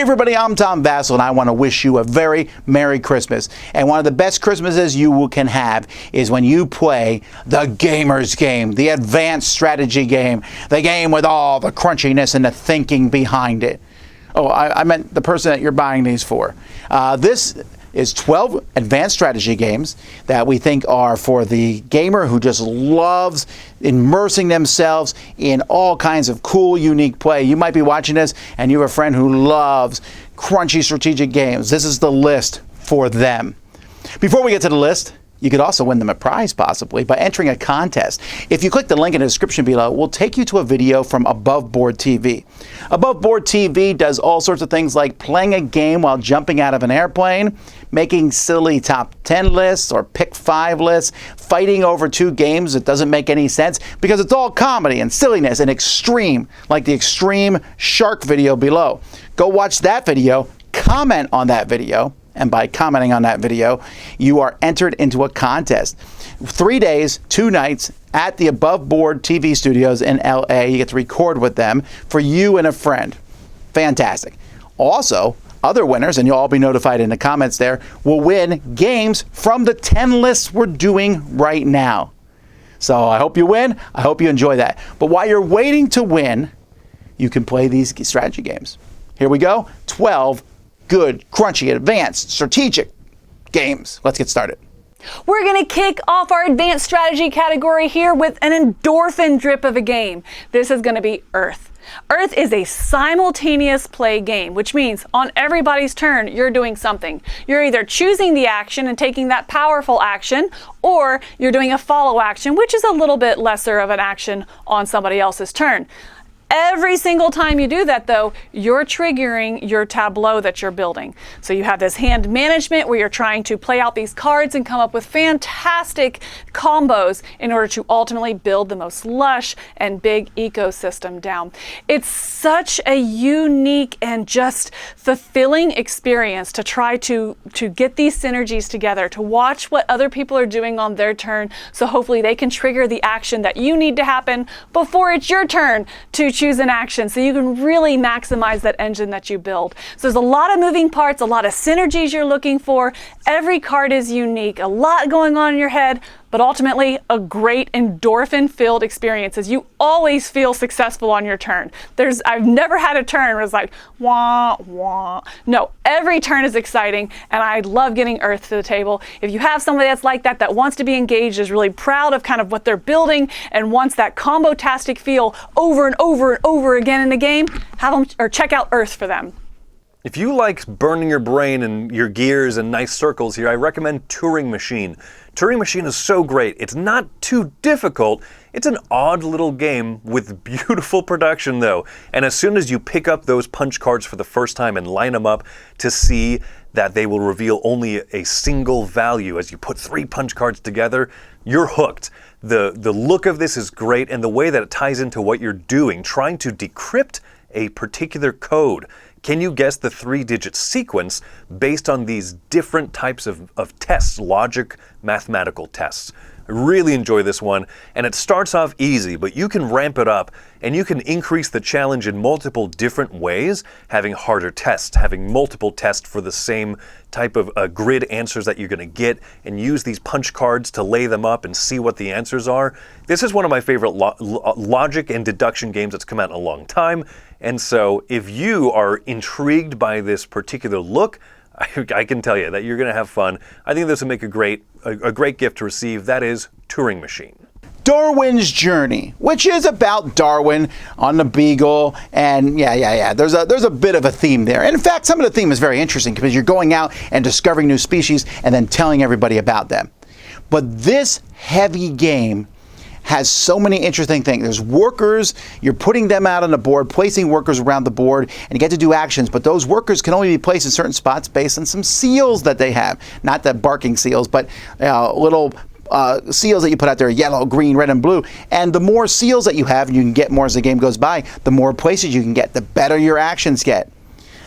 everybody, I'm Tom Vassell, and I want to wish you a very Merry Christmas. And one of the best Christmases you can have is when you play the gamer's game, the advanced strategy game, the game with all the crunchiness and the thinking behind it. Oh, I meant the person that you're buying these for. This is 12 advanced strategy games that we think are for the gamer who just loves immersing themselves in all kinds of cool, unique play. You might be watching this and you have a friend who loves crunchy strategic games. This is the list for them. Before we get to the list, you could also win them a prize, possibly, by entering a contest. If you click the link in the description below, we'll take you to a video from Above Board TV. Above Board TV does all sorts of things like playing a game while jumping out of an airplane, making silly top 10 lists or pick 5 lists, fighting over 2 games that doesn't make any sense because it's all comedy and silliness and extreme, like the extreme shark video below. Go watch that video, comment on that video, and by commenting on that video, you are entered into a contest. 3 days, 2 nights at the Above Board TV studios in LA. You get to record with them for you and a friend. Fantastic. Also, other winners, and you'll all be notified in the comments there, will win games from the 10 lists we're doing right now. So I hope you win. I hope you enjoy that. But while you're waiting to win, you can play these strategy games. Here we go. 12 good, crunchy, advanced, strategic games. Let's get started. We're going to kick off our advanced strategy category here with an endorphin drip of a game. This is going to be Earth. Earth is a simultaneous play game, which means on everybody's turn, you're doing something. You're either choosing the action and taking that powerful action, or you're doing a follow action, which is a little bit lesser of an action on somebody else's turn. Every single time you do that, though, you're triggering your tableau that you're building. So you have this hand management where you're trying to play out these cards and come up with fantastic combos in order to ultimately build the most lush and big ecosystem down. It's such a unique and just fulfilling experience to try to get these synergies together, to watch what other people are doing on their turn, so hopefully they can trigger the action that you need to happen before it's your turn to choose an action, so you can really maximize that engine that you build. So there's a lot of moving parts, a lot of synergies you're looking for. Every card is unique, a lot going on in your head, but ultimately a great endorphin-filled experience as you always feel successful on your turn. I've never had a turn where it's like, wah, wah. No, every turn is exciting, and I love getting Earth to the table. If you have somebody that's like that, that wants to be engaged, is really proud of kind of what they're building, and wants that combo-tastic feel over and over and over again in the game, have them or check out Earth for them. If you like burning your brain and your gears in nice circles here, I recommend Turing Machine. Turing Machine is so great. It's not too difficult. It's an odd little game with beautiful production, though. And as soon as you pick up those punch cards for the first time and line them up to see that they will reveal only a single value as you put 3 punch cards together, you're hooked. The look of this is great, and the way that it ties into what you're doing, trying to decrypt a particular code. Can you guess the 3-digit sequence based on these different types of tests, logic, mathematical tests? I really enjoy this one, and it starts off easy, but you can ramp it up, and you can increase the challenge in multiple different ways, having harder tests, having multiple tests for the same type of grid answers that you're going to get, and use these punch cards to lay them up and see what the answers are. This is one of my favorite logic and deduction games that's come out in a long time, and so if you are intrigued by this particular look, I can tell you that you're going to have fun. I think this will make a great gift to receive. That is Turing Machine. Darwin's Journey, which is about Darwin on the Beagle, and there's a bit of a theme there. And in fact, some of the theme is very interesting because you're going out and discovering new species and then telling everybody about them. But this heavy game has so many interesting things. There's workers, you're putting them out on the board, placing workers around the board, and you get to do actions, but those workers can only be placed in certain spots based on some seals that they have. Not the barking seals, but little seals that you put out there, yellow, green, red, and blue. And the more seals that you have, and you can get more as the game goes by, the more places you can get, the better your actions get.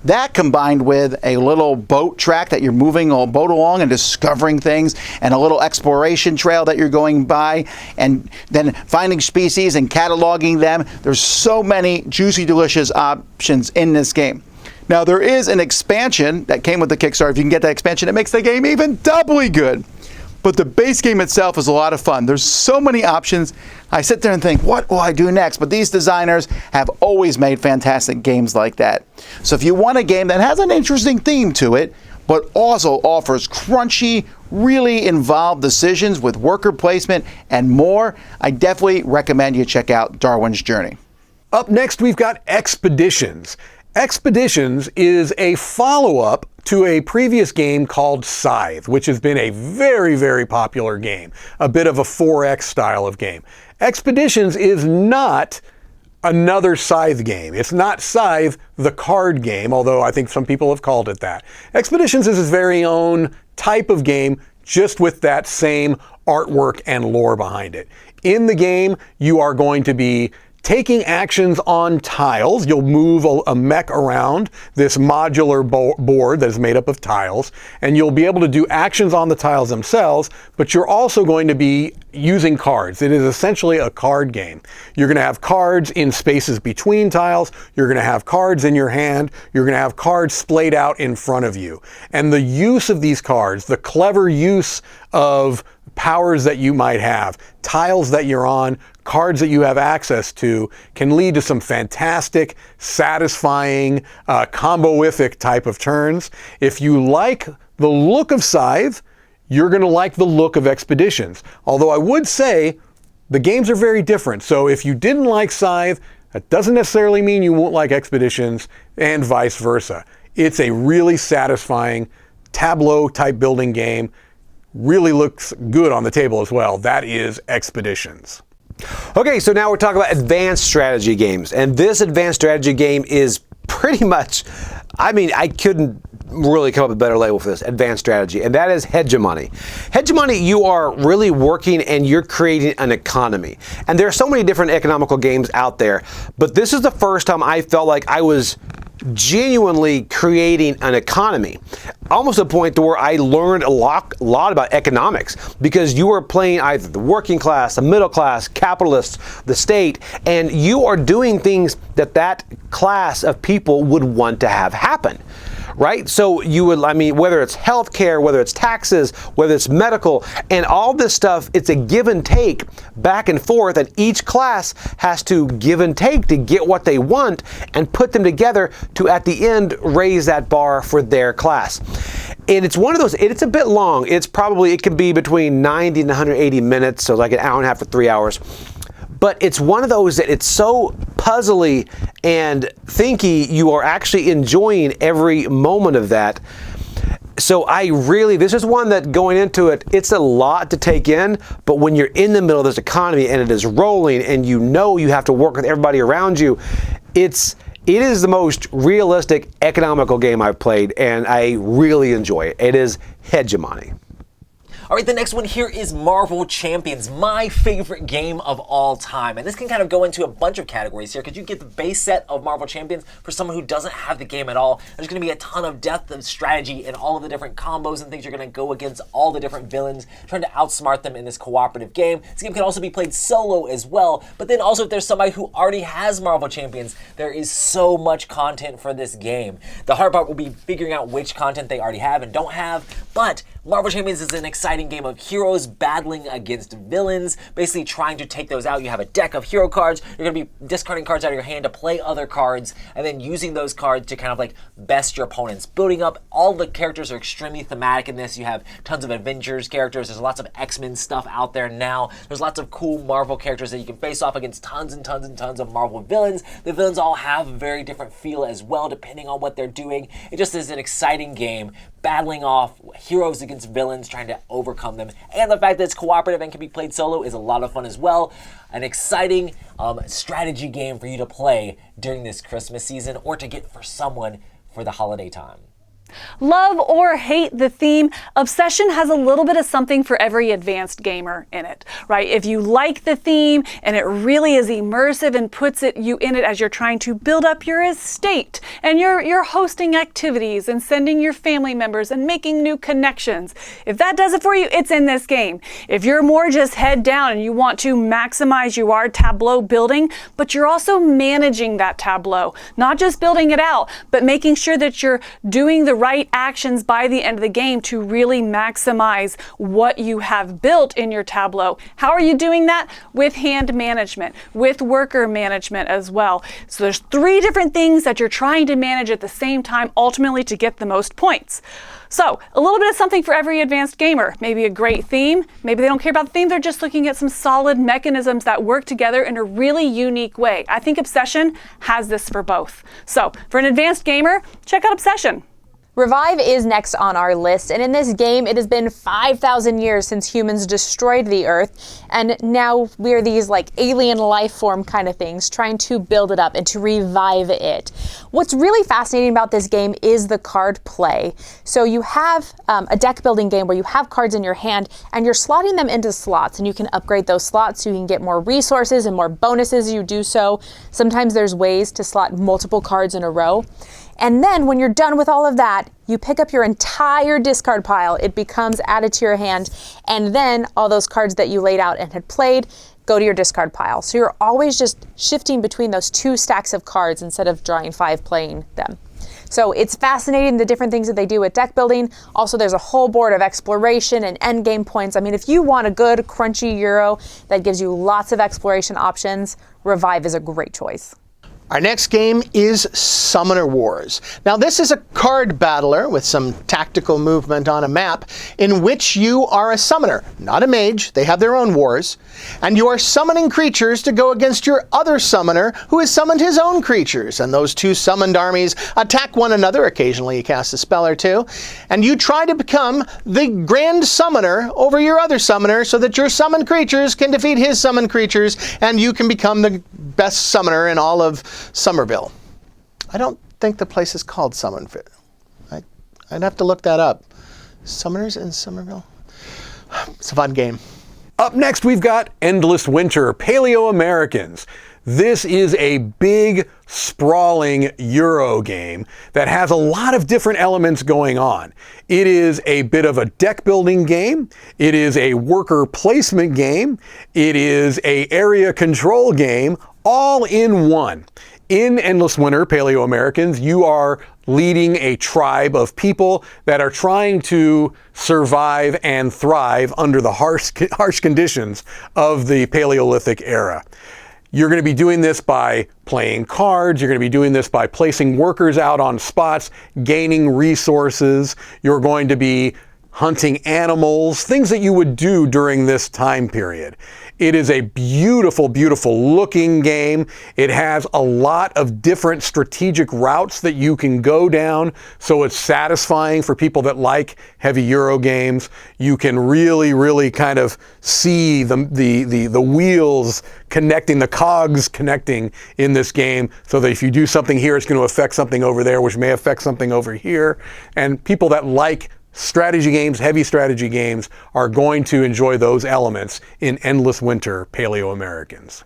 That combined with a little boat track that you're moving a boat along and discovering things, and a little exploration trail that you're going by, and then finding species and cataloging them. There's so many juicy, delicious options in this game. Now, there is an expansion that came with the Kickstarter. If you can get that expansion, it makes the game even doubly good. But the base game itself is a lot of fun. There's so many options. I sit there and think, what will I do next? But these designers have always made fantastic games like that. So if you want a game that has an interesting theme to it, but also offers crunchy, really involved decisions with worker placement and more, I definitely recommend you check out Darwin's Journey. Up next, we've got Expeditions. Expeditions is a follow-up to a previous game called Scythe, which has been a very, very popular game, a bit of a 4X style of game. Expeditions is not another Scythe game. It's not Scythe, the card game, although I think some people have called it that. Expeditions is its very own type of game, just with that same artwork and lore behind it. In the game, you are going to be taking actions on tiles. You'll move a mech around this modular board that is made up of tiles, and you'll be able to do actions on the tiles themselves, but you're also going to be using cards. It is essentially a card game. You're going to have cards in spaces between tiles. You're going to have cards in your hand. You're going to have cards splayed out in front of you. And the use of these cards, the clever use of powers that you might have, tiles that you're on, cards that you have access to, can lead to some fantastic, satisfying, comboific type of turns. If you like the look of Scythe, you're going to like the look of Expeditions. Although I would say the games are very different. So if you didn't like Scythe, that doesn't necessarily mean you won't like Expeditions, and vice versa. It's a really satisfying tableau type building game. Really looks good on the table as well. That is Expeditions. Okay, so now we're talking about advanced strategy games. And this advanced strategy game is pretty much, I mean, I couldn't really come up with a better label for this, advanced strategy, and that is hegemony. Hegemony, you are really working and you're creating an economy. And there are so many different economical games out there, but this is the first time I felt like I was genuinely creating an economy, almost to a point to where I learned a lot about economics, because you are playing either the working class, the middle class, capitalists, the state, and you are doing things that class of people would want to have happen. Right? So you would, I mean, whether it's healthcare, whether it's taxes, whether it's medical, and all this stuff, it's a give and take back and forth, and each class has to give and take to get what they want and put them together to, at the end, raise that bar for their class. And it's one of those, it's a bit long. It can be between 90 and 180 minutes, so like an hour and a half to 3 hours. But it's one of those that it's so puzzly and thinky, you are actually enjoying every moment of that. So this is one that going into it, it's a lot to take in, but when you're in the middle of this economy and it is rolling and you know you have to work with everybody around you, it is the most realistic economical game I've played, and I really enjoy it. It is Hegemony. All right, the next one here is Marvel Champions, my favorite game of all time. And this can kind of go into a bunch of categories here, because you get the base set of Marvel Champions for someone who doesn't have the game at all. There's going to be a ton of depth of strategy and all of the different combos and things you're going to go against all the different villains, trying to outsmart them in this cooperative game. This game can also be played solo as well, but then also if there's somebody who already has Marvel Champions, there is so much content for this game. The hard part will be figuring out which content they already have and don't have, but Marvel Champions is an exciting game of heroes battling against villains, basically trying to take those out. You have a deck of hero cards. You're going to be discarding cards out of your hand to play other cards, and then using those cards to kind of like best your opponents. Building up, all the characters are extremely thematic in this. You have tons of Avengers characters. There's lots of X-Men stuff out there now. There's lots of cool Marvel characters that you can face off against tons and tons and tons of Marvel villains. The villains all have a very different feel as well, depending on what they're doing. It just is an exciting game, battling off heroes against villains, trying to overcome them. And the fact that it's cooperative and can be played solo is a lot of fun as well. An exciting strategy game for you to play during this Christmas season, or to get for someone for the holiday time. Love or hate the theme, Obsession has a little bit of something for every advanced gamer in it, right? If you like the theme and it really is immersive and puts you in it as you're trying to build up your estate and you're hosting activities and sending your family members and making new connections. If that does it for you, it's in this game. If you're more just head down and you want to maximize your tableau building, but you're also managing that tableau, not just building it out, but making sure that you're doing the right actions by the end of the game to really maximize what you have built in your tableau. How are you doing that? With hand management, with worker management as well. So there's 3 different things that you're trying to manage at the same time, ultimately to get the most points. So a little bit of something for every advanced gamer. Maybe a great theme. Maybe they don't care about the theme. They're just looking at some solid mechanisms that work together in a really unique way. I think Obsession has this for both. So for an advanced gamer, check out Obsession. Revive is next on our list, and in this game it has been 5,000 years since humans destroyed the Earth, and now we're these like alien life form kind of things trying to build it up and to revive it. What's really fascinating about this game is the card play. So you have a deck building game where you have cards in your hand and you're slotting them into slots, and you can upgrade those slots so you can get more resources and more bonuses as you do so. Sometimes there's ways to slot multiple cards in a row. And then when you're done with all of that, you pick up your entire discard pile. It becomes added to your hand. And then all those cards that you laid out and had played go to your discard pile. So you're always just shifting between those 2 stacks of cards instead of drawing 5 playing them. So it's fascinating, the different things that they do with deck building. Also, there's a whole board of exploration and end game points. I mean, if you want a good crunchy Euro that gives you lots of exploration options, Revive is a great choice. Our next game is Summoner Wars. Now this is a card battler with some tactical movement on a map in which you are a summoner, not a mage. They have their own wars. And you are summoning creatures to go against your other summoner who has summoned his own creatures. And those 2 summoned armies attack one another. Occasionally you cast a spell or 2. And you try to become the grand summoner over your other summoner so that your summoned creatures can defeat his summoned creatures and you can become the best summoner in all of Somerville. I don't think the place is called Summonville. I'd have to look that up. Summoners in Somerville? It's a fun game. Up next, we've got Endless Winter, Paleo Americans. This is a big, sprawling Euro game that has a lot of different elements going on. It is a bit of a deck building game. It is a worker placement game. It is an area control game, all in one. In Endless Winter, Paleo Americans, you are leading a tribe of people that are trying to survive and thrive under the harsh conditions of the Paleolithic era. You're going to be doing this by playing cards. You're going to be doing this by placing workers out on spots, gaining resources. You're going to be hunting animals, things that you would do during this time period. It is a beautiful, beautiful looking game. It has a lot of different strategic routes that you can go down, so it's satisfying for people that like heavy Euro games. You can really, really kind of see the wheels connecting, the cogs connecting in this game, so that if you do something here, it's going to affect something over there, which may affect something over here. And people that like strategy games, heavy strategy games, are going to enjoy those elements in Endless Winter, Paleo Americans.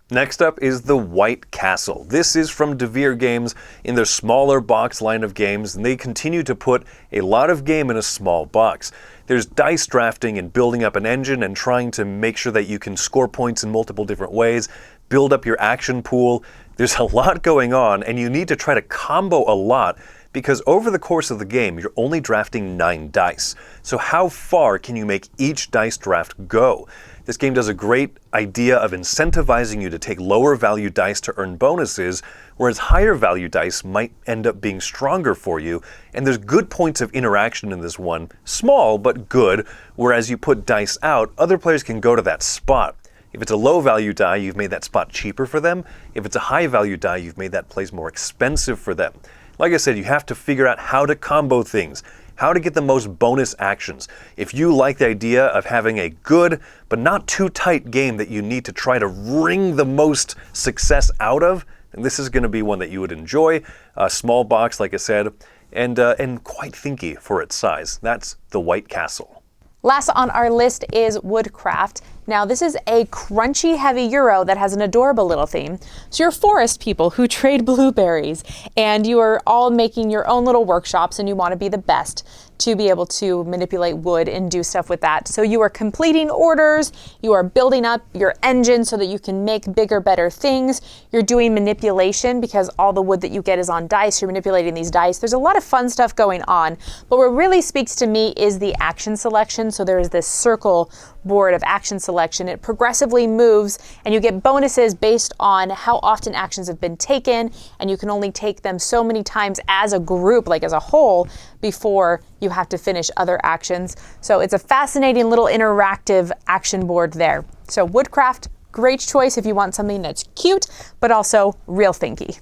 Next up is the White Castle. This is from Devere Games in their smaller box line of games, and they continue to put a lot of game in a small box. There's dice drafting and building up an engine and trying to make sure that you can score points in multiple different ways, build up your action pool. There's a lot going on, and you need to try to combo a lot, because over the course of the game, you're only drafting 9 dice. So how far can you make each dice draft go? This game does a great idea of incentivizing you to take lower value dice to earn bonuses, whereas higher value dice might end up being stronger for you. And there's good points of interaction in this one, small but good, whereas you put dice out, other players can go to that spot. If it's a low value die, you've made that spot cheaper for them. If it's a high value die, you've made that place more expensive for them. Like I said, you have to figure out how to combo things, how to get the most bonus actions. If you like the idea of having a good but not too tight game that you need to try to wring the most success out of, then this is going to be one that you would enjoy. A small box, like I said, and quite thinky for its size. That's the White Castle. Last on our list is Woodcraft. Now, this is a crunchy, heavy Euro that has an adorable little theme. So you're forest people who trade blueberries, and you are all making your own little workshops, and you want to be the best to be able to manipulate wood and do stuff with that. So you are completing orders, you are building up your engine so that you can make bigger, better things. You're doing manipulation because all the wood that you get is on dice. You're manipulating these dice. There's a lot of fun stuff going on, but what really speaks to me is the action selection. So there is this circle board of action selection. It progressively moves, and you get bonuses based on how often actions have been taken, and you can only take them so many times as a group, like as a whole, before you have to finish other actions. So it's a fascinating little interactive action board there. So Woodcraft, great choice if you want something that's cute, but also real thinky.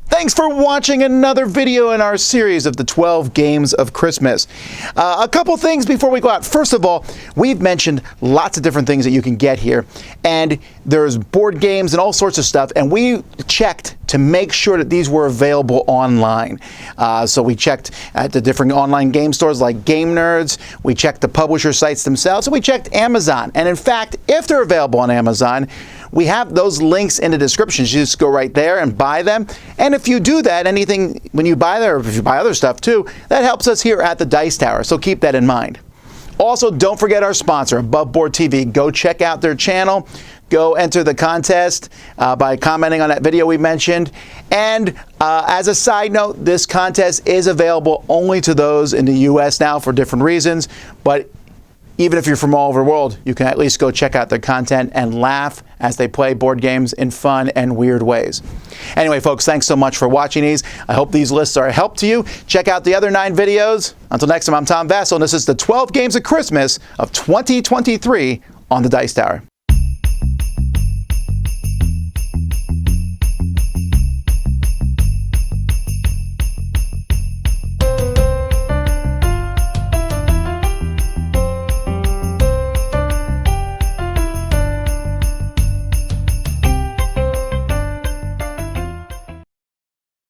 Thanks for watching another video in our series of the 12 Games of Christmas. A couple things before we go out. First of all, we've mentioned lots of different things that you can get here, and there's board games and all sorts of stuff, and we checked to make sure that these were available online. So we checked at the different online game stores like Game Nerds, we checked the publisher sites themselves, and we checked Amazon. And in fact, if they're available on Amazon, we have those links in the description. You just go right there and buy them. And if you do that, anything, when you buy there, or if you buy other stuff too, that helps us here at the Dice Tower. So keep that in mind. Also, don't forget our sponsor, Aboveboard TV. Go check out their channel. Go enter the contest by commenting on that video we mentioned. And as a side note, this contest is available only to those in the US now for different reasons. But even if you're from all over the world, you can at least go check out their content and laugh as they play board games in fun and weird ways. Anyway, folks, thanks so much for watching these. I hope these lists are a help to you. Check out the other 9 videos. Until next time, I'm Tom Vassell, and this is the 12 Games of Christmas of 2023 on the Dice Tower.